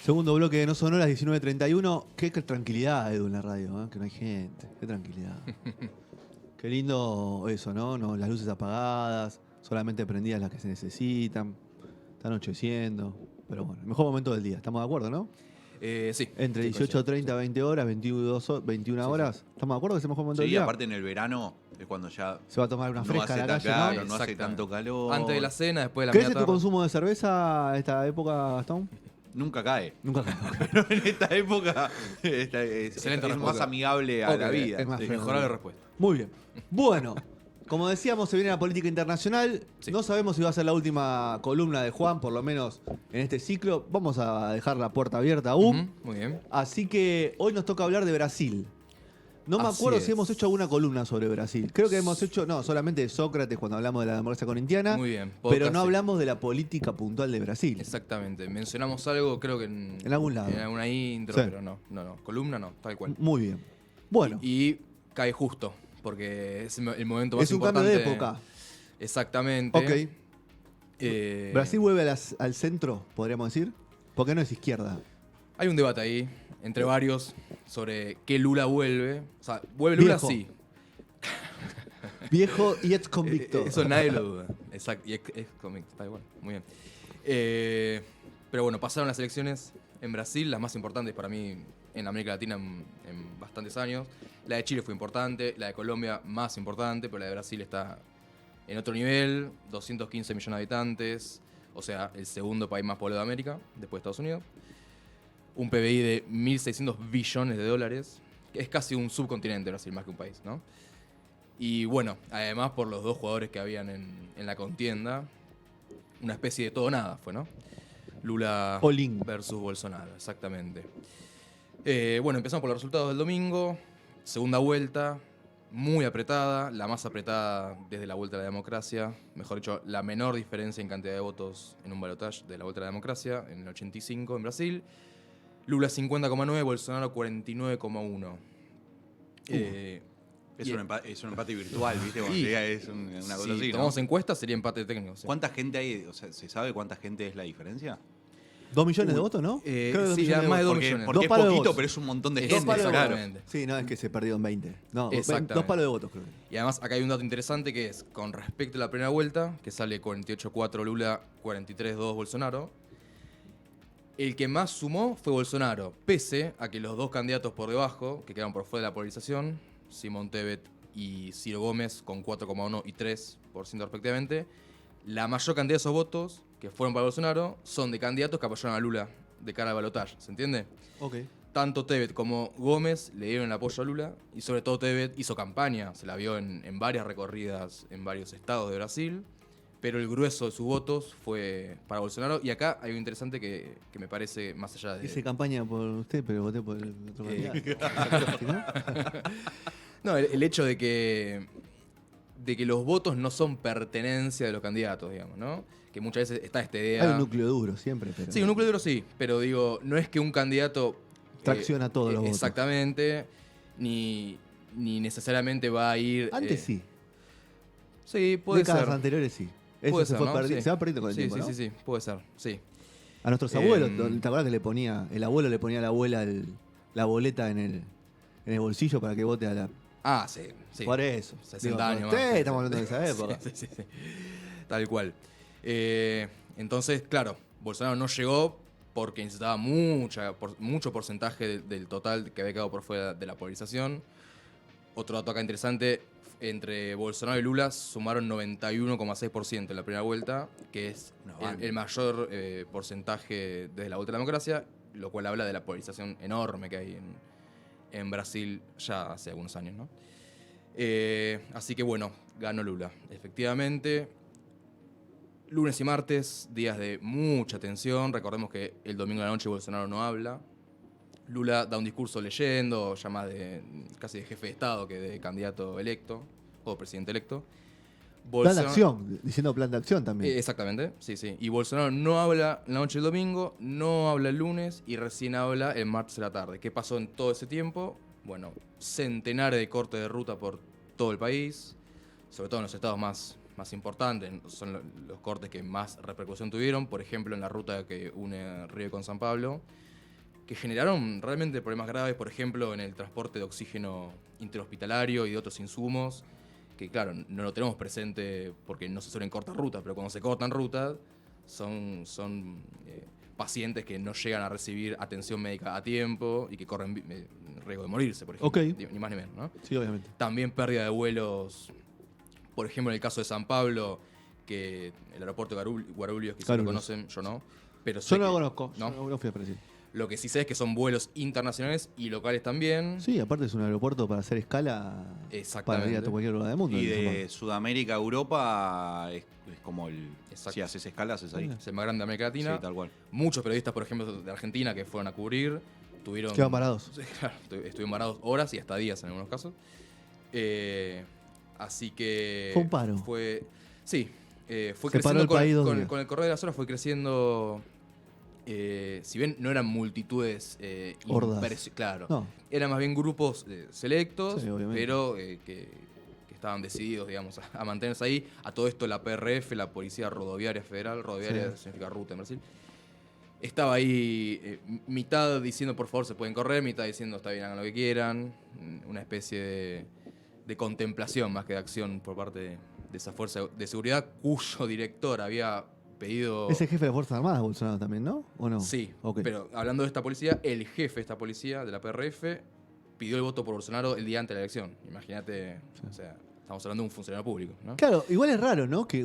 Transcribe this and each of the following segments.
Segundo bloque de No Sonoras, 19:31. Qué tranquilidad, Edu, en la radio, ¿eh? Que no hay gente. Qué tranquilidad. Qué lindo eso, ¿no? No, las luces apagadas, solamente prendidas las que se necesitan. Está anocheciendo. Pero bueno, el mejor momento del día. ¿Estamos de acuerdo, no? Sí. Entre 18:30, 20 horas, 21 horas. Sí. ¿Estamos de acuerdo que es el mejor momento del Sí, día? aparte en el verano es cuando ya Se va a tomar una no fresca hace a la calle, claro, ¿no? no hace tanto calor. Antes de la cena, después de la ¿Crece media tu tarde. consumo de cerveza a esta época, Gastón? Nunca cae. Nunca. Pero en esta época es Excelente más respuesta. amigable a Ok, la vida. es más Sí. fresco. Mejorable respuesta. Muy bien. Bueno, como decíamos, se viene la política internacional. Sí. No sabemos si va a ser la última columna de Juan, por lo menos en este ciclo. Vamos a dejar la puerta abierta aún. Ujú, muy bien. Así que hoy nos toca hablar de Brasil. No me Así acuerdo es. si hemos hecho alguna columna sobre Brasil. Creo que hemos hecho, no, solamente de Sócrates cuando hablamos de la democracia corintiana. Muy bien. Pero Podcast, no sí. hablamos de la política puntual de Brasil. Exactamente. Mencionamos algo, creo que en algún lado. En alguna intro, Sí. pero no. Columna no, tal cual. Muy bien. Bueno, Y cae justo, porque es el momento más es un importante. cambio de época. Exactamente. Ok. Eh, Brasil vuelve al centro, podríamos decir. Porque no es izquierda. Hay un debate ahí, entre varios, sobre qué Lula vuelve. O sea, ¿vuelve Lula? Viejo. Sí. Viejo y ex convicto. Eso nadie lo duda. Exacto. Y es convicto, está igual. Muy bien. Pero bueno, pasaron las elecciones en Brasil, las más importantes para mí en América Latina en bastantes años. La de Chile fue importante, la de Colombia más importante, pero la de Brasil está en otro nivel, 215 millones de habitantes, o sea, el segundo país más poblado de América, después de Estados Unidos. Un PBI de 1.600 billones de dólares, que es casi un subcontinente Brasil, más que un país, ¿no? Y bueno, además por los dos jugadores que habían en la contienda, una especie de todo o nada fue, ¿no? Lula All in. versus Bolsonaro, exactamente. Bueno, empezamos por los resultados del domingo. Segunda vuelta, muy apretada, la más apretada desde la vuelta a la democracia. Mejor dicho, la menor diferencia en cantidad de votos en un balotaje de la vuelta a la democracia, en el 85 en Brasil. Lula 50,9, Bolsonaro 49,1. Es un empate virtual, ¿viste? Cuando Sí. llega es una cosa Si así, ¿no? tomamos encuestas, sería empate técnico. Sí. ¿Cuánta gente hay? O sea, ¿se sabe cuánta gente es la diferencia? 2 millones de votos, ¿no? Creo que 2 sí, millones más de 2 votos. millones. Porque Dos es palos de poquito, votos. pero es un montón de Es Dos gente. palos de claro. exactamente. votos. Sí, no es que se perdió en 20. No, Exactamente. 2 palos de votos, creo. Y además acá hay un dato interesante que es con respecto a la primera vuelta, que sale 48-4 Lula, 43-2 Bolsonaro. El que más sumó fue Bolsonaro, pese a que los dos candidatos por debajo, que quedaron por fuera de la polarización, Simón Tebet y Ciro Gómez, con 4,1 y 3% respectivamente, la mayor cantidad de esos votos que fueron para Bolsonaro son de candidatos que apoyaron a Lula de cara al balotaje, ¿se entiende? Ok. Tanto Tebet como Gómez le dieron el apoyo a Lula y sobre todo Tebet hizo campaña, se la vio en varias recorridas en varios estados de Brasil, pero el grueso de sus votos fue para Bolsonaro. Y acá hay algo interesante que me parece más allá de... Hice campaña por usted, pero voté por el otro candidato. ¿No? No, el hecho de que los votos no son pertenencia de los candidatos, digamos, ¿no? Que muchas veces está esta idea... Hay un núcleo duro siempre, pero. Sí, un núcleo duro sí, pero digo, no es que un candidato... Tracciona todos los votos. Exactamente, ni necesariamente va a ir... Antes sí. Sí, puede Décadas ser. anteriores sí. Eso Puede se ser, fue ¿no? perdiendo. Sí. Se va perdiendo con el Sí, tiempo, sí, ¿no? sí, puede ser, sí. A nuestros abuelos, Em, ¿te acuerdas que le ponía, el abuelo le ponía a la abuela la boleta en el bolsillo para que vote a la. Ah, sí, sí. Por eso. 60 años sí, más. Sí, estamos sí. hablando de esa época. Sí, sí, sí. Tal cual. Entonces, claro, Bolsonaro no llegó porque necesitaba mucho porcentaje del total que había quedado por fuera de la polarización. Otro dato acá interesante, entre Bolsonaro y Lula sumaron 91,6% en la primera vuelta, que es Una banda. el mayor porcentaje desde la vuelta a la democracia, lo cual habla de la polarización enorme que hay en Brasil ya hace algunos años, ¿no? Así que bueno, ganó Lula. Efectivamente, lunes y martes, días de mucha tensión. Recordemos que el domingo de la noche Bolsonaro no habla. Lula da un discurso leyendo, ya más casi de jefe de Estado que de candidato electo o presidente electo. Plan de acción, diciendo plan de acción también. Exactamente, sí, sí. Y Bolsonaro no habla la noche del domingo, no habla el lunes y recién habla el martes de la tarde. ¿Qué pasó en todo ese tiempo? bueno, centenares de cortes de ruta por todo el país, sobre todo en los estados más importantes, son los cortes que más repercusión tuvieron, por ejemplo en la ruta que une Río con San Pablo, que generaron realmente problemas graves, por ejemplo en el transporte de oxígeno interhospitalario y de otros insumos, que claro, no lo tenemos presente porque no se suelen cortar rutas, pero cuando se cortan rutas son pacientes que no llegan a recibir atención médica a tiempo y que corren riesgo de morirse, por ejemplo. Ok. Ni más ni menos, ¿no? Sí, obviamente. También pérdida de vuelos, por ejemplo, en el caso de San Pablo, que el aeropuerto de Guarulhos, quizás lo Guarulhos. conocen, yo no. Pero Yo sé no lo que- conozco. ¿no? Yo no fui a Brasil. Lo que sí sé es que son vuelos internacionales y locales también. Sí, aparte es un aeropuerto para hacer escala Exactamente. para ir a cualquier lugar del mundo. Y en de San Sudamérica a Europa es como el. Exacto. Si haces escalas, es ahí. Es el más grande de América Sí, Latina. tal cual. Muchos periodistas, por ejemplo, de Argentina que fueron a cubrir, tuvieron... Pablo. Quedan parados. Sí, claro, estuvieron varados horas y hasta días en algunos casos. Así que... Fue un paro. Sí, fue Se paró creciendo el país 2 con días. el correr de las horas, fue creciendo... si bien no eran multitudes Hordas. claro, No. eran más bien grupos selectos, Sí, obviamente. pero que estaban decididos, digamos, a mantenerse ahí. A todo esto la PRF, la Policía Rodoviaria Federal, rodoviaria Sí. significa ruta en Brasil, estaba ahí mitad diciendo por favor se pueden correr, mitad diciendo está bien, hagan lo que quieran. Una especie de contemplación más que de acción por parte de esa fuerza de seguridad cuyo director había pedido... Es el jefe de las Fuerzas Armadas, Bolsonaro también, ¿no? ¿O no? Sí, Ok. pero hablando de esta policía, el jefe de esta policía, de la PRF, pidió el voto por Bolsonaro el día antes de la elección. Imagínate, o sea, estamos hablando de un funcionario público, ¿no? Claro, igual es raro, ¿no? Que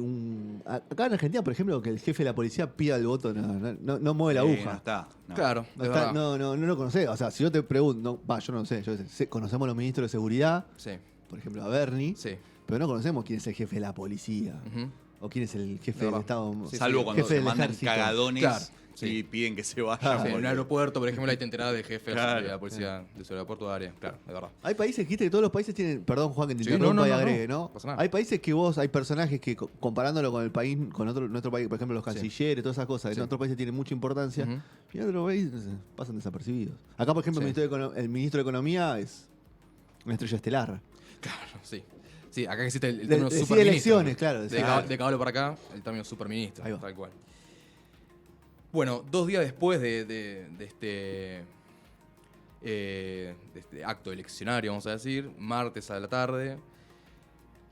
acá en Argentina, por ejemplo, que el jefe de la policía pida el voto, no mueve la No aguja. está. No. Claro, No, es está- verdad. no lo conocés. O sea, si yo te pregunto, yo no sé, conocemos a los ministros de seguridad, Sí, por ejemplo, a Bernie, sí. pero no conocemos quién es el jefe de la policía. Ujú. O quién es el jefe Es del verdad. Estado. Sí, Salvo sí. cuando Jefe se del mandan ejército. cagadones Claro, y sí. piden que se vayan. Ah, Sí, en un porque- aeropuerto, por ejemplo, ahí te enterás del jefe Claro. de la policía de su aeropuerto de área. Claro, es verdad. Hay países, viste, que todos los países tienen. Perdón, Juan, que te Sí, interrumpa no, y no, agregue, no, ¿no? pasa nada. Hay países que hay personajes que, comparándolo con el país, con nuestro país, por ejemplo, los Sí. cancilleres, todas esas cosas, Sí. en otros países tienen mucha importancia. Ujú. Y en otros países pasan desapercibidos. Acá, por ejemplo, Sí. el ministro de Economía es una estrella estelar. Claro, sí. Sí, acá existe el De- término decide superministro. elecciones, claro, De, claro. de Caballo para acá, el término superministro, Ahí va. tal cual. Bueno, 2 días después de este acto eleccionario, vamos a decir, martes a la tarde,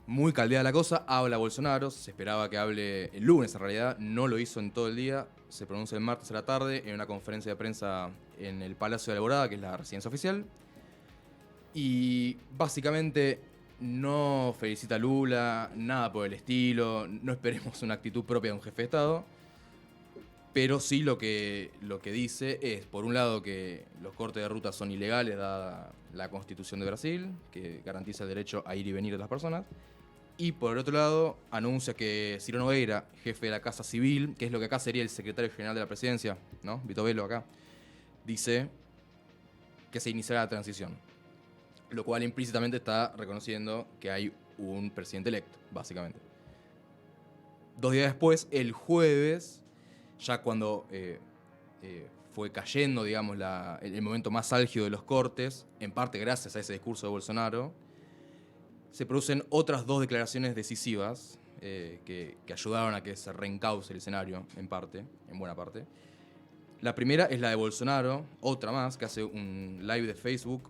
muy caldeada la cosa, habla Bolsonaro, se esperaba que hable el lunes en realidad, no lo hizo en todo el día, se pronuncia el martes a la tarde en una conferencia de prensa en el Palacio de Alborada, que es la residencia oficial, y básicamente no felicita a Lula, nada por el estilo, no esperemos una actitud propia de un jefe de Estado, pero sí lo que dice es, por un lado, que los cortes de ruta son ilegales dada la Constitución de Brasil, que garantiza el derecho a ir y venir de las personas, y por el otro lado anuncia que Ciro Nogueira, jefe de la Casa Civil, que es lo que acá sería el secretario general de la presidencia, ¿no? Vito Velo acá, dice que se iniciará la transición. Lo cual implícitamente está reconociendo que hay un presidente electo, básicamente. 2 días después, el jueves, ya cuando fue cayendo, digamos, el momento más álgido de los cortes, en parte gracias a ese discurso de Bolsonaro, se producen otras 2 declaraciones decisivas que ayudaron a que se reencauce el escenario, en buena parte. La primera es la de Bolsonaro, otra más, que hace un live de Facebook.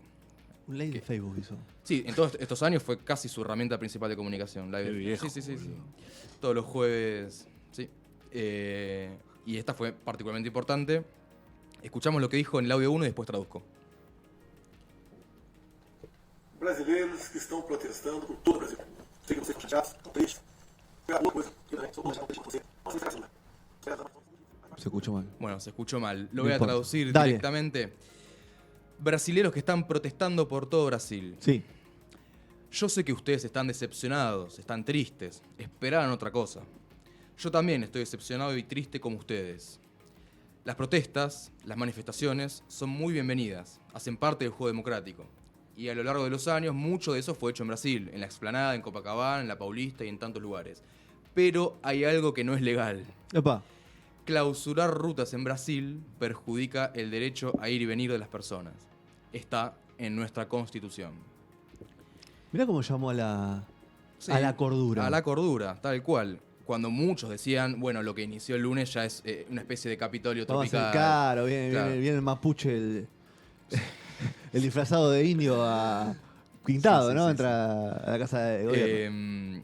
Un ley de Facebook hizo. Sí, en todos estos años fue casi su herramienta principal de comunicación. Qué viejo, sí. boludo. Todos los jueves, sí. Y esta fue particularmente importante. Escuchamos lo que dijo en el audio 1 y después traduzco. Brasileiros que estão protestando por todo o Brasil. Sei que vocês estão chateados, estão tristes. Foi alguma coisa que eu também sou deixa com você. Nossa, não né? Se escuchó mal. Bueno, se escuchó mal. Lo No voy a importa. traducir Dale. directamente. Brasileros que están protestando por todo Brasil. Sí. Yo sé que ustedes están decepcionados, están tristes, esperaban otra cosa. Yo también estoy decepcionado y triste como ustedes. Las protestas, las manifestaciones, son muy bienvenidas, hacen parte del juego democrático. Y a lo largo de los años, mucho de eso fue hecho en Brasil, en la Explanada, en Copacabana, en la Paulista y en tantos lugares. Pero hay algo que no es legal. Epa. Clausurar rutas en Brasil perjudica el derecho a ir y venir de las personas. Está en nuestra Constitución. Mirá cómo llamó Sí, a la cordura. A la cordura, tal cual. Cuando muchos decían, bueno, lo que inició el lunes ya es una especie de Capitolio Vamos a hacer, tropical. claro, viene, Claro. viene el mapuche, el disfrazado de indio pintado, Sí, ¿no? sí, Entra a la casa de gobierno.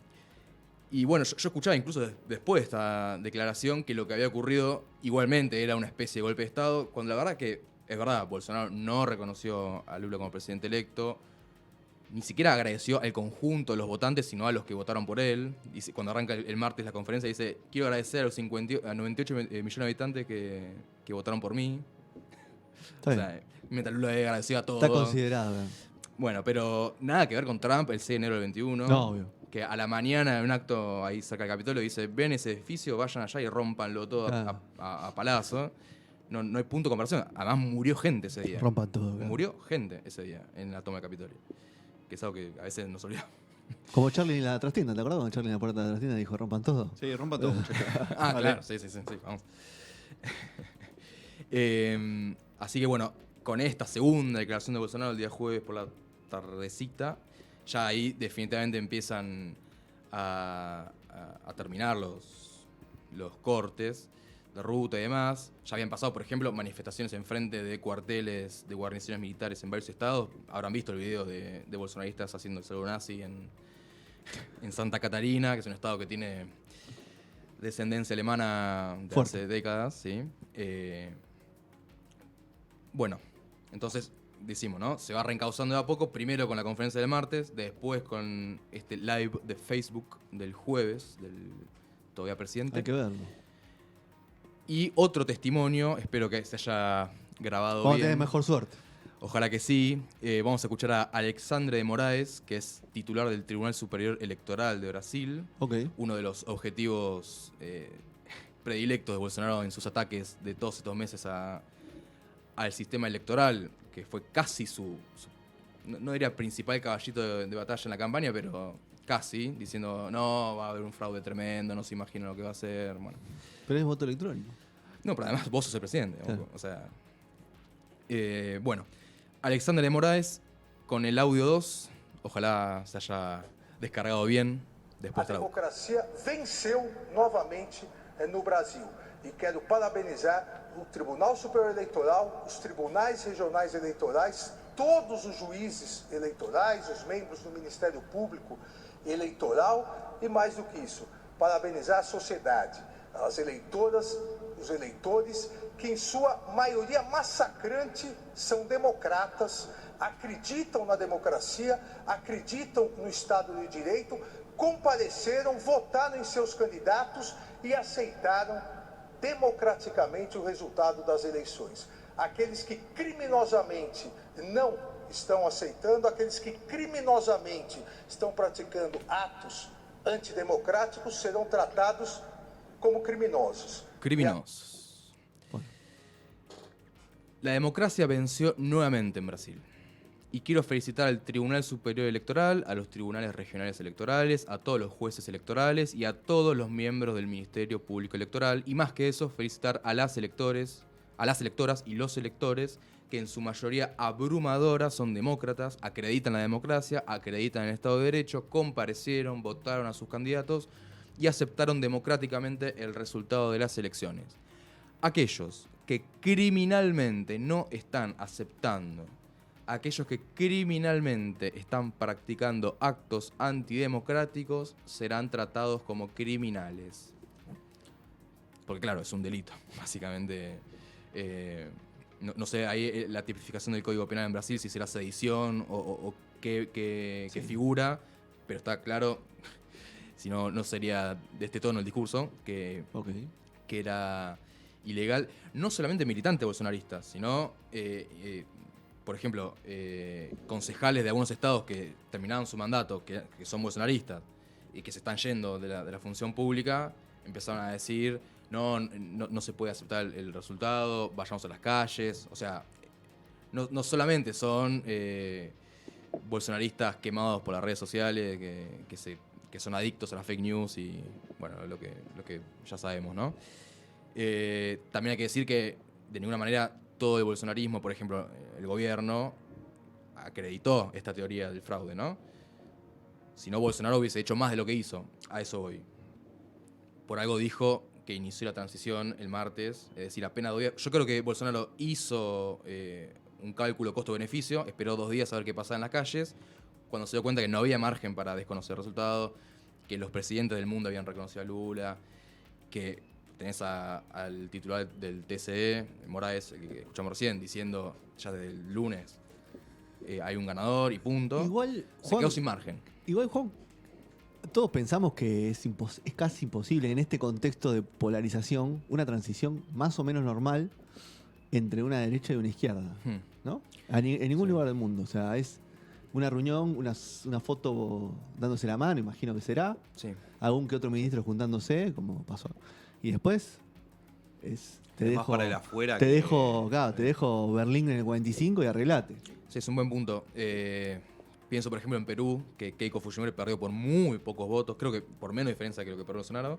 Y bueno, yo escuchaba incluso después de esta declaración que lo que había ocurrido igualmente era una especie de golpe de Estado, cuando la verdad que, es verdad, Bolsonaro no reconoció a Lula como presidente electo, ni siquiera agradeció al conjunto de los votantes, sino a los que votaron por él. Dice, cuando arranca el martes la conferencia, dice, quiero agradecer a los 98 millones de habitantes que votaron por mí. Está O bien. sea, mientras Lula agradeció a todos. Está considerado. Bueno, pero nada que ver con Trump el 6 de enero del 21. No, obvio. Que a la mañana en un acto ahí cerca del Capitolio dice, ven ese edificio, vayan allá y rómpanlo todo Claro. a palazo. No hay punto de comparación. Además murió gente ese día. Rompan todo. claro. Murió gente ese día en la toma del Capitolio. Que es algo que a veces nos olvidamos. Como Charlie en la trastienda, ¿te acuerdas? Cuando Charlie en la puerta de la trastienda dijo rompan todo. Sí, rompa todo, muchachos. Ah, Vale. claro, sí, vamos. Así que bueno, con esta segunda declaración de Bolsonaro el día jueves por la tardecita, ya ahí definitivamente empiezan a terminar los cortes de ruta y demás. Ya habían pasado, por ejemplo, manifestaciones enfrente de cuarteles de guarniciones militares en varios estados. Habrán visto el video de bolsonaristas haciendo el saludo nazi en Santa Catarina, que es un estado que tiene descendencia alemana de Fuerte. hace décadas, ¿sí? Bueno, entonces decimos, ¿no? Se va reencauzando de a poco, primero con la conferencia del martes, después con este live de Facebook del jueves, del todavía presidente. Hay que verlo. Y otro testimonio, espero que se haya grabado Vamos a bien. tener mejor suerte. Ojalá que sí. Vamos a escuchar a Alexandre de Moraes, que es titular del Tribunal Superior Electoral de Brasil. Ok. Uno de los objetivos predilectos de Bolsonaro en sus ataques de todos estos meses al sistema electoral, que fue casi no diría principal caballito de batalla en la campaña, pero casi, diciendo, no, va a haber un fraude tremendo, no se imagina lo que va a hacer. Bueno. Pero es voto electrónico. No, pero además vos sos el presidente. Claro. O sea, bueno, Alexandre de Moraes con el audio 2, ojalá se haya descargado bien. A Después traigo. democracia venceu novamente no Brasil. E quero parabenizar o Tribunal Superior Eleitoral, os tribunais regionais eleitorais, todos os juízes eleitorais, os membros do Ministério Público Eleitoral e mais do que isso, parabenizar a sociedade, as eleitoras, os eleitores, que em sua maioria massacrante são democratas, acreditam na democracia, acreditam no Estado de Direito, compareceram, votaram em seus candidatos e aceitaram democraticamente o resultado das eleições. Aqueles que criminosamente não estão aceitando, aqueles que criminosamente estão praticando atos antidemocráticos serão tratados como criminosos. Criminosos. La democracia venció nuevamente en Brasil. Y quiero felicitar al Tribunal Superior Electoral, a los tribunales regionales electorales, a todos los jueces electorales y a todos los miembros del Ministerio Público Electoral. Y más que eso, felicitar a las electoras y los electores, que en su mayoría abrumadora son demócratas, acreditan la democracia, acreditan el Estado de Derecho, comparecieron, votaron a sus candidatos y aceptaron democráticamente el resultado de las elecciones. Aquellos que criminalmente no están aceptando, aquellos que criminalmente están practicando actos antidemocráticos serán tratados como criminales. Porque claro, es un delito, básicamente. No sé, ahí la tipificación del Código Penal en Brasil, si será sedición o qué figura, pero está claro, si no, no sería de este tono el discurso, que era ilegal, no solamente militantes bolsonaristas, sino, por ejemplo, concejales de algunos estados que terminaron su mandato, que son bolsonaristas y que se están yendo de la función pública, empezaron a decir, no se puede aceptar el resultado, vayamos a las calles. O sea, no solamente son bolsonaristas quemados por las redes sociales, que son adictos a las fake news y, bueno, lo que ya sabemos, ¿no? También hay que decir que de ninguna manera todo el bolsonarismo, por ejemplo, el gobierno, acreditó esta teoría del fraude, ¿no? Si no, Bolsonaro hubiese hecho más de lo que hizo. A eso voy. Por algo dijo que inició la transición el martes, es decir, apenas 2 días. Yo creo que Bolsonaro hizo un cálculo costo-beneficio, esperó 2 días a ver qué pasaba en las calles, cuando se dio cuenta que no había margen para desconocer el resultado, que los presidentes del mundo habían reconocido a Lula, que tenés al titular del TCE, Moraes, que escuchamos recién, diciendo ya desde el lunes hay un ganador y punto. Igual, Se Juan, quedó sin margen. Igual, Juan, todos pensamos que es casi imposible en este contexto de polarización una transición más o menos normal entre una derecha y una izquierda, ¿no? En ningún lugar del mundo. O sea, es una reunión, una foto dándose la mano, imagino que será. Sí. Algún que otro ministro juntándose, como pasó. Y después te Es más dejo para el afuera te que- dejo Berlín en el 45 y arreglate. Sí, es un buen punto. Pienso, por ejemplo, en Perú, que Keiko Fujimori perdió por muy pocos votos, creo que por menos diferencia que lo que perdió Bolsonaro.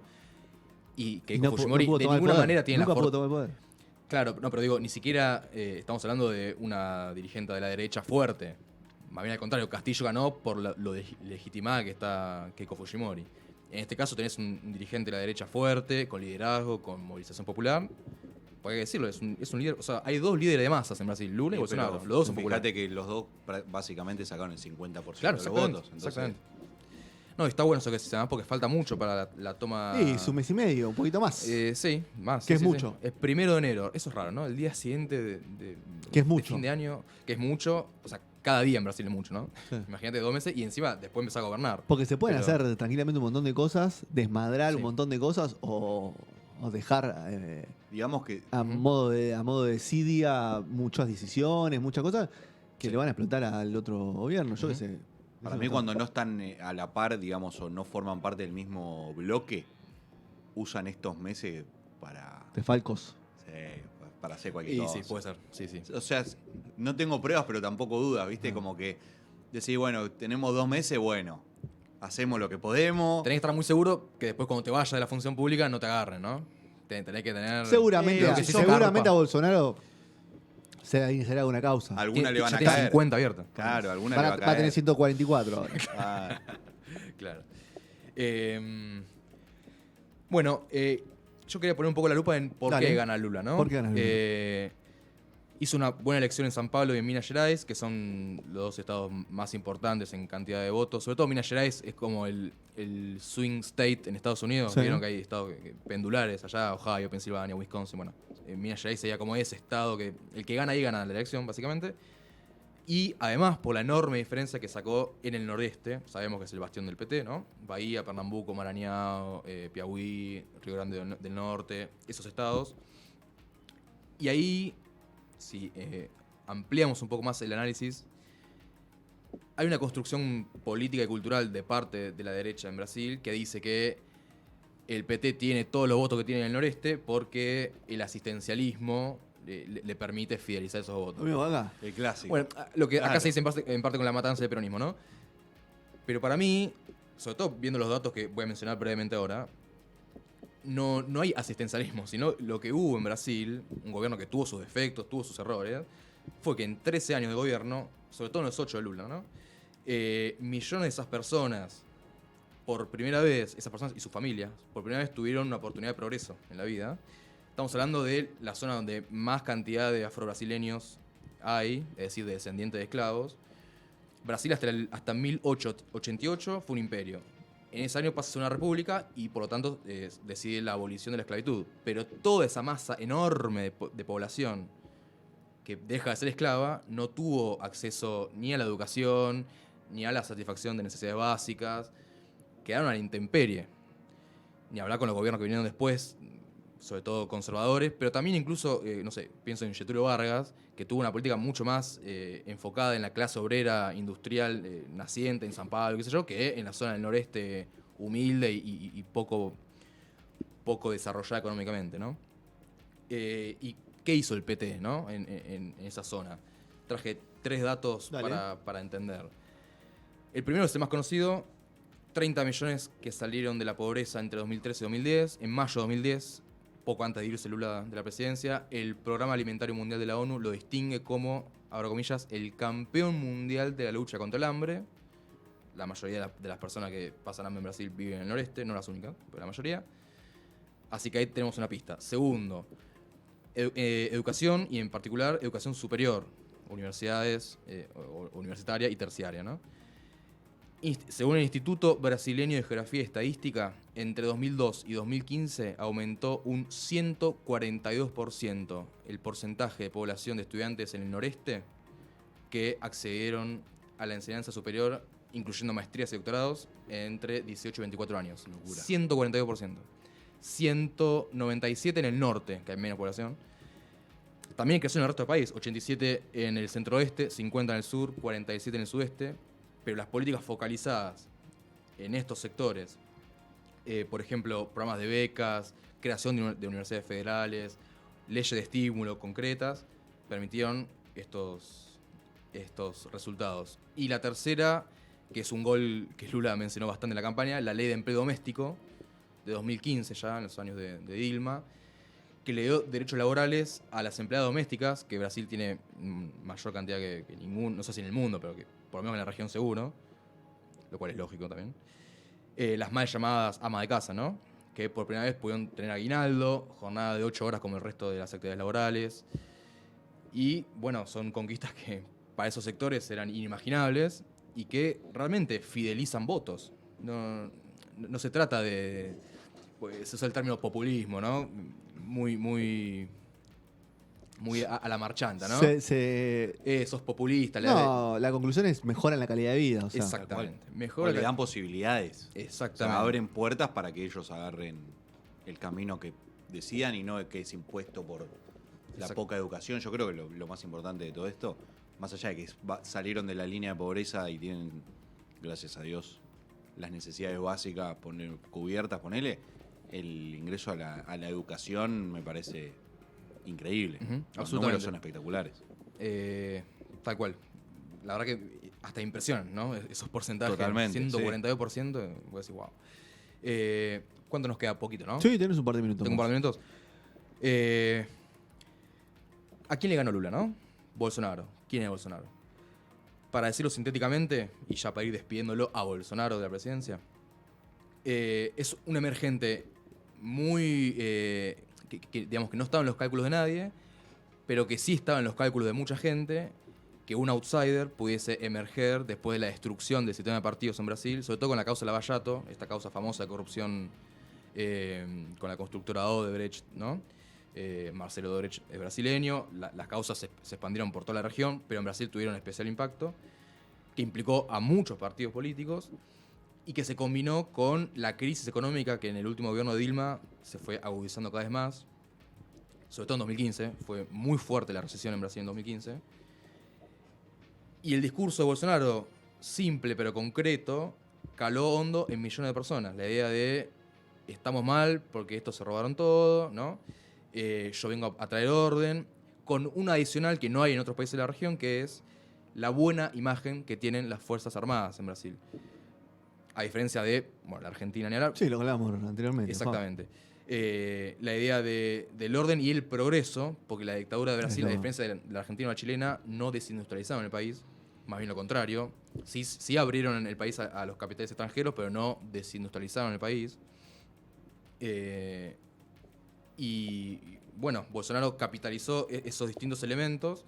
Y Keiko Fujimori pudo de tomar el ninguna poder. manera tiene Nunca la pudo fuerza. tomar el poder. Claro, no, pero digo, ni siquiera estamos hablando de una dirigente de la derecha fuerte. Más bien al contrario, Castillo ganó por lo legitimada que está Keiko Fujimori. En este caso tenés un dirigente de la derecha fuerte, con liderazgo, con movilización popular. Porque hay que decirlo, es un líder. O sea, hay 2 líderes de masas en Brasil, Lula y Sí, Bolsonaro. pero Los dos son populares. Fíjate que los dos básicamente sacaron el 50% Claro, de los exactamente, votos. Entonces, exactamente. No, está bueno eso que se llama porque falta mucho para la toma. Sí, su mes y medio, un poquito más. Sí, más. Que sí, es sí, mucho. sí. Es 1 de enero. Eso es raro, ¿no? El día siguiente de Que es de mucho. fin de año, que es mucho. O sea, cada día en Brasil es mucho, ¿no? Sí. Imagínate 2 meses y encima después empezar a gobernar. Porque se pueden Pero- hacer tranquilamente un montón de cosas, desmadrar Sí. un montón de cosas o dejar digamos que a Ujú. modo de desidia muchas decisiones, muchas cosas que Sí. le van a explotar al otro gobierno. Yo qué Ujú. sé. para Eso mí no cuando no están a la par, digamos, o no forman parte del mismo bloque, usan estos meses para, De falcos. sí, para hacer cualquier Y cosa. sí, puede ser. Sí, sí. O sea, no tengo pruebas, pero tampoco dudas, ¿viste? Ah. Como que decís, bueno, tenemos 2 meses, bueno, hacemos lo que podemos. Tenés que estar muy seguro que después cuando te vayas de la función pública no te agarren, ¿no? Tenés que tener... Seguramente, lo que sí se seguramente carpa. a Bolsonaro se iniciará alguna causa. Alguna le van ya a tiene caer. 50 abiertas. Claro, alguna Va le a, va a va a tener caer. 144 ahora. Ah, Claro. Bueno, yo quería poner un poco la lupa en por Dale. qué gana Lula, ¿no? ¿Por qué gana Lula? Hizo una buena elección en San Pablo y en Minas Gerais, que son los 2 estados más importantes en cantidad de votos. Sobre todo Minas Gerais es como el swing state en Estados Unidos. Sí. Vieron que hay estados pendulares allá, Ohio, Pensilvania, Wisconsin. Bueno, Minas Gerais sería como ese estado que el que gana ahí gana la elección, básicamente. Y además, por la enorme diferencia que sacó en el nordeste, sabemos que es el bastión del PT, ¿no? Bahía, Pernambuco, Maranhão, Piauí, Río Grande del Norte, esos estados. Y ahí, si ampliamos un poco más el análisis, hay una construcción política y cultural de parte de la derecha en Brasil que dice que el PT tiene todos los votos que tiene en el noreste porque el asistencialismo le permite fidelizar esos votos. Lo mismo acá. el clásico. Bueno, lo que acá Claro. se dice en parte con la matanza del peronismo, ¿no? Pero para mí, sobre todo viendo los datos que voy a mencionar brevemente ahora, no hay asistencialismo, sino lo que hubo en Brasil, un gobierno que tuvo sus defectos, tuvo sus errores, fue que en 13 años de gobierno, sobre todo en los 8 de Lula, ¿no? Millones de esas personas, por primera vez, esas personas y sus familias, por primera vez tuvieron una oportunidad de progreso en la vida. Estamos hablando de la zona donde más cantidad de afrobrasileños hay, es decir, de descendientes de esclavos. Brasil hasta 1888 fue un imperio. En ese año pasa a ser una república y por lo tanto decide la abolición de la esclavitud. Pero toda esa masa enorme de población que deja de ser esclava no tuvo acceso ni a la educación, ni a la satisfacción de necesidades básicas. Quedaron a la intemperie. Ni hablar con los gobiernos que vinieron después, sobre todo conservadores, pero también incluso, no sé, pienso en Getúlio Vargas, que tuvo una política mucho más enfocada en la clase obrera industrial naciente en San Pablo, qué sé yo, que en la zona del noreste humilde y poco desarrollada económicamente, ¿no? ¿Y qué hizo el PT, ¿no? en esa zona? Traje 3 datos Dale. para entender. El primero es el más conocido, 30 millones que salieron de la pobreza entre 2013 y 2010. En mayo de 2010, poco antes de irse Lula de la presidencia, el Programa Alimentario Mundial de la ONU lo distingue como, abro comillas, el campeón mundial de la lucha contra el hambre. La mayoría de las personas que pasan hambre en Brasil viven en el noreste, no las únicas, pero la mayoría. Así que ahí tenemos una pista. Segundo, educación y en particular educación superior, universidades, universitaria y terciaria, ¿no? Según el Instituto Brasileño de Geografía y Estadística, entre 2002 y 2015 aumentó un 142% el porcentaje de población de estudiantes en el noreste que accedieron a la enseñanza superior, incluyendo maestrías y doctorados, entre 18 y 24 años. Locura. 142%. 197 en el norte, que hay menos población. También creció en el resto del país, 87 en el centro-oeste, 50 en el sur, 47 en el sudeste. Pero las políticas focalizadas en estos sectores, por ejemplo, programas de becas, creación de universidades federales, leyes de estímulo concretas, permitieron estos resultados. Y la tercera, que es un gol que Lula mencionó bastante en la campaña, la ley de empleo doméstico de 2015, ya en los años de Dilma, que le dio derechos laborales a las empleadas domésticas, que Brasil tiene mayor cantidad que ningún, no sé si en el mundo, pero que por lo menos en la región seguro, lo cual es lógico también. Las mal llamadas ama de casa, ¿no? Que por primera vez pudieron tener aguinaldo, jornada de 8 horas como el resto de las actividades laborales. Y bueno, son conquistas que para esos sectores eran inimaginables y que realmente fidelizan votos. No se trata de, pues, se usa el término populismo, ¿no? Muy a la marchanta, ¿no? Sos populista. No, la conclusión es mejoran la calidad de vida. O sea. Exactamente. O Mejor le dan posibilidades. Exactamente. O sea, abren puertas para que ellos agarren el camino que decidan y no que es impuesto por la poca educación. Yo creo que lo más importante de todo esto, más allá de que salieron de la línea de pobreza y tienen, gracias a Dios, las necesidades básicas cubiertas, ponele, el ingreso a la educación me parece increíble. Los números son espectaculares. Tal cual. La verdad que hasta impresionan, ¿no? Esos porcentajes. Totalmente, 142%, voy a decir, wow. ¿Cuánto nos queda? Poquito, ¿no? Sí, tenés un par de minutos. Tengo un par de minutos. ¿A quién le ganó Lula, no? Bolsonaro. ¿Quién es Bolsonaro? Para decirlo sintéticamente, y ya para ir despidiéndolo a Bolsonaro de la presidencia, es un emergente muy... digamos que no estaba en los cálculos de nadie, pero que sí estaba en los cálculos de mucha gente, que un outsider pudiese emerger después de la destrucción del sistema de partidos en Brasil, sobre todo con la causa Lava Jato, esta causa famosa de corrupción con la constructora Odebrecht, ¿no? Marcelo Odebrecht es brasileño, las causas se expandieron por toda la región, pero en Brasil tuvieron especial impacto, que implicó a muchos partidos políticos y que se combinó con la crisis económica que en el último gobierno de Dilma se fue agudizando cada vez más, sobre todo en 2015, fue muy fuerte la recesión en Brasil en 2015. Y el discurso de Bolsonaro, simple pero concreto, caló hondo en millones de personas. La idea de estamos mal porque estos se robaron todo, ¿no? Yo vengo a traer orden, con un adicional que no hay en otros países de la región, que es la buena imagen que tienen las Fuerzas Armadas en Brasil. A diferencia de, bueno, la Argentina ni hablar. Sí, lo hablamos anteriormente. Exactamente. La idea del orden y el progreso, porque la dictadura de Brasil, a diferencia de la argentina o la chilena, no desindustrializaron el país, más bien lo contrario. Sí abrieron el país a los capitales extranjeros, pero no desindustrializaron el país. Y bueno, Bolsonaro capitalizó esos distintos elementos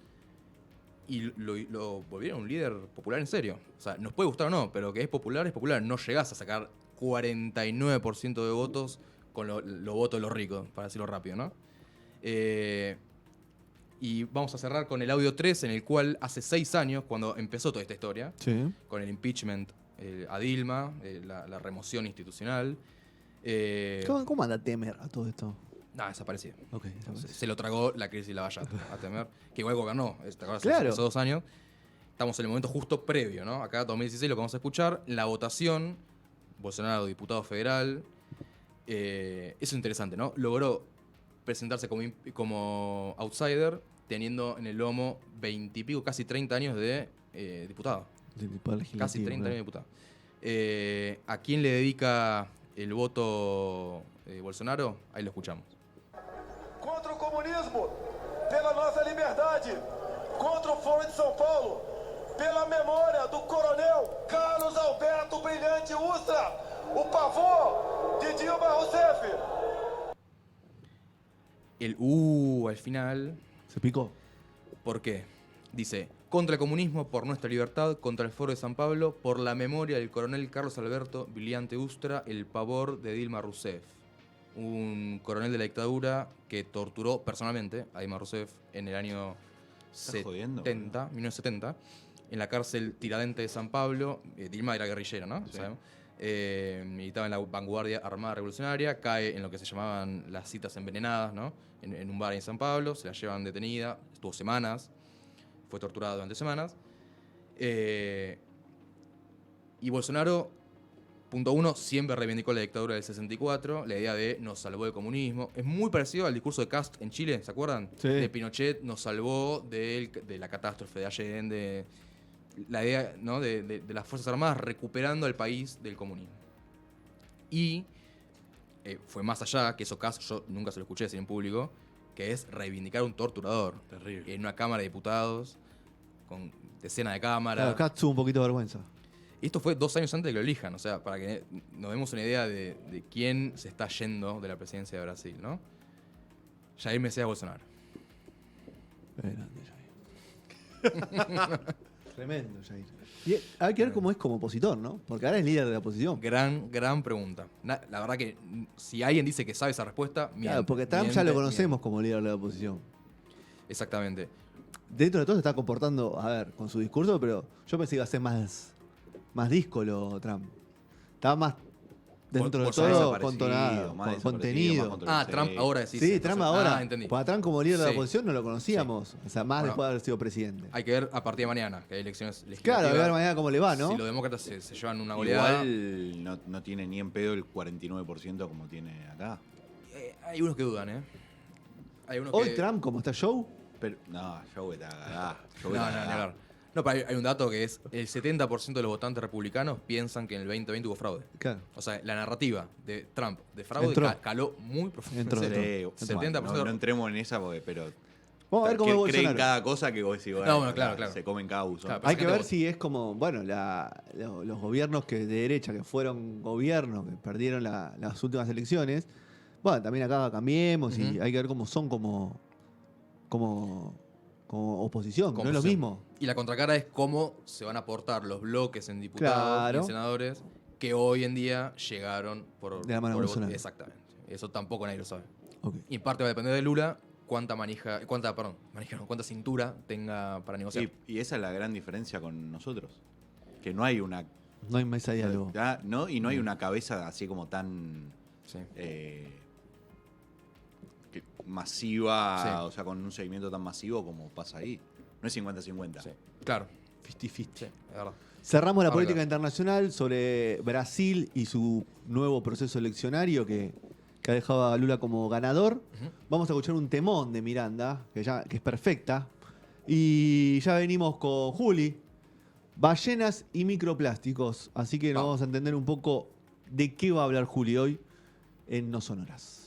y lo volvieron un líder popular en serio. O sea, nos puede gustar o no, pero que es popular, es popular. No llegás a sacar 49% de votos con los votos de los ricos, para decirlo rápido, ¿no? Y vamos a cerrar con el audio 3, en el cual hace 6 años, cuando empezó toda esta historia, Sí. con el impeachment a Dilma, la remoción institucional. ¿Cómo anda Temer a todo esto? Nada, desapareció. Ok, desapareció. Se lo tragó la crisis de la Valla a Temer, que igual gobernó, ¿te acuerdas? Claro. Hace 2 años. Estamos en el momento justo previo, ¿no? Acá 2016 lo que vamos a escuchar, la votación, Bolsonaro diputado federal. Eso es interesante, ¿no? Logró presentarse como outsider, teniendo en el lomo 20 y pico, casi 30 años de diputado. Casi 30 años de diputado. ¿A quién le dedica el voto Bolsonaro? Ahí lo escuchamos. comunismo, pela nossa liberdade, contra o Foro de São Paulo, pela memória do coronel Carlos Alberto Brilhante Ustra, o pavor de Dilma Rousseff. El al final. Se picó. ¿Por qué? Dice, contra el comunismo, por nuestra libertad, contra el Foro de San Pablo, por la memoria del coronel Carlos Alberto Brillante Ustra, el pavor de Dilma Rousseff. Un coronel de la dictadura que torturó personalmente a Dilma Rousseff en el año jodiendo, 1970, en la cárcel Tiradentes de San Pablo. Dilma era guerrillera, ¿no? Sí. ¿Sabemos? Militaba en la vanguardia armada revolucionaria, cae en lo que se llamaban las citas envenenadas, ¿no? En un bar en San Pablo, se la llevan detenida, estuvo semanas, fue torturada durante semanas. Y Bolsonaro, punto 1, siempre reivindicó la dictadura del 64, la idea de nos salvó del comunismo. Es muy parecido al discurso de Cast en Chile, ¿se acuerdan? Sí. De Pinochet nos salvó de la catástrofe de Allende. La idea, ¿no? de las Fuerzas Armadas recuperando al país del comunismo. Y fue más allá, que eso Cast yo nunca se lo escuché decir en público, que es reivindicar a un torturador. Terrible. En una Cámara de Diputados, con decenas de cámaras. Claro, acá tuvo un poquito de vergüenza. Y esto fue 2 años antes de que lo elijan, o sea, para que nos demos una idea de quién se está yendo de la presidencia de Brasil, ¿no? Jair Mesías Bolsonaro. Grande, Jair. Tremendo, Jair. Y hay que ver cómo es como opositor, ¿no? Porque ahora es líder de la oposición. Gran pregunta. La verdad que si alguien dice que sabe esa respuesta, miente. Claro, porque Trump ya lo conocemos como líder de la oposición. Exactamente. Dentro de todo se está comportando, a ver, con su discurso, pero yo pensé que iba a ser más díscolo Trump. Estaba más dentro de Bolsonaro todo desaparecido, contonado, más con contenido. más Ah, Trump ahora decís. Sí, Trump ahora. entendí. Para Trump como líder de la Sí. oposición no lo conocíamos. O sea, más Bueno, después de haber sido presidente. Hay que ver a partir de mañana, que hay elecciones legislativas. Claro, a ver mañana cómo le va, ¿no? Si los demócratas se llevan una goleada. Igual no tiene ni en pedo el 49% como tiene acá. Hay unos que dudan, ¿eh? Hay unos Hoy que... Trump, como está Joe, Pero, no, yo voy a cagar. No, ni hablar. No, pero hay un dato que es el 70% de los votantes republicanos piensan que en el 2020 hubo fraude. claro. O sea, la narrativa de Trump de fraude Entró. caló muy profundo. Entró. En serio. Sí, 70% no entremos en esa porque, pero Vamos a ver cómo es creen Bolsonaro. cada cosa que vos decís, bueno, No, bueno, claro. se comen cada uso. Claro, Hay que gente ver vota. si es como, bueno, los gobiernos de derecha que fueron gobiernos, que perdieron las últimas elecciones. Bueno, también acá cambiemos y Ujú. hay que ver cómo son como oposición, que no es lo mismo. Y la contracara es cómo se van a aportar los bloques en diputados Claro. y en senadores que hoy en día llegaron por De la mano de por el voto. Bolsonaro. Exactamente. Eso tampoco nadie lo sabe. Ok. Y en parte va a depender de Lula cuánta cintura tenga para negociar. Y esa es la gran diferencia con nosotros. Que no hay una. No hay mesa de diálogo. ¿No? Y no hay una cabeza así como tan. Sí. Masiva, Sí. o sea, con un seguimiento tan masivo como pasa ahí. No es 50-50. Sí. Claro. 50-50. Sí, es verdad. Cerramos la Ahora, política claro. internacional sobre Brasil y su nuevo proceso eleccionario que ha dejado a Lula como ganador. Ujú. Vamos a escuchar un temón de Miranda, que es perfecta. Y ya venimos con Juli, ballenas y microplásticos. Así que nos Vamos. vamos a entender un poco de qué va a hablar Juli hoy en No Sonoras.